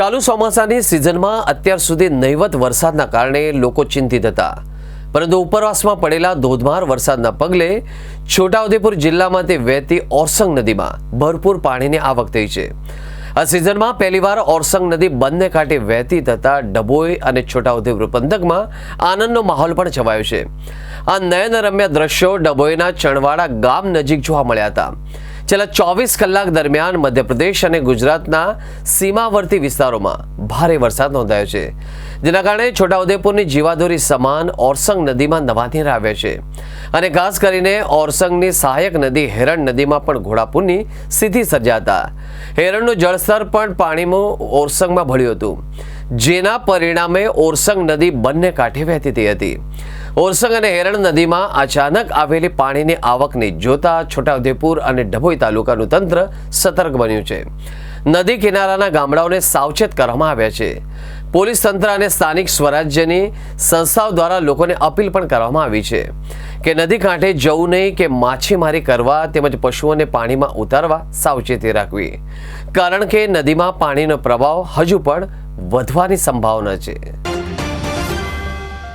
ચાલુ ચોમાસાની સિઝનમાં અત્યાર સુધી નહીવત વરસાદના કારણે લોકો ચિંતિત હતા, પરંતુ ઉપરવાસમાં પડેલા ધોધમાર વરસાદના પગલે છોટાઉદેપુર જિલ્લામાંથી વહેતી ઓરસંગ નદીમાં ભરપૂર પાણીની આવક થઈ છે। આ સિઝનમાં પહેલીવાર ઓરસંગ નદી બંને કાંઠે વહેતી થતા ડભોઈ અને છોટાઉદેપુર પંથકમાં આનંદનો માહોલ પણ છવાયો છે। આ નયનરમ્ય દ્રશ્યો ડભોઈના ચણવાડા ગામ નજીક જોવા મળ્યા હતા। છેલ્લા 24 કલાક દરમિયાન મધ્યપ્રદેશ અને ગુજરાતના સીમાવર્તી વિસ્તારોમાં ભારે વરસાદ નોંધાયો છે, જેના કારણે છોટાઉદેપુરની જીવાદોરી સમાન ઓરસંગ નદીમાં નવા નીર આવ્યા છે અને ખાસ કરીને ઓરસંગની સહાયક નદી હેરણ નદીમાં પણ ઘોડાપૂરની સ્થિતિ સર્જાતા હેરણનું જળસ્તર પણ પાણીમાં ઓરસંગમાં ભળ્યું હતું, જેના પરિણામે ઓરસંગ નદી બંને કાંઠે વહેતી થઈ હતી। ઓરસંગ અને હેરણ નદીમાં અચાનક આવેલી પાણીની આવકને જોતા છોટાઉદેપુર અને ડભોઈ તાલુકાનું તંત્ર સતર્ક બન્યું છે। નદી કિનારાના ગામડાઓને સાવચેત કરવામાં આવ્યા છે। પોલીસ તંત્ર અને સ્થાનિક સ્વરાજ્યની સંસ્થાઓ દ્વારા લોકોને અપીલ પણ કરવામાં આવી છે કે નદી કાંઠે જવું નહીં કે માછીમારી કરવા તેમજ પશુઓને પાણીમાં ઉતારવા સાવચેતી રાખવી, કારણ કે નદીમાં પાણીનો પ્રવાહ હજુ પણ વધવાની સંભાવના છે।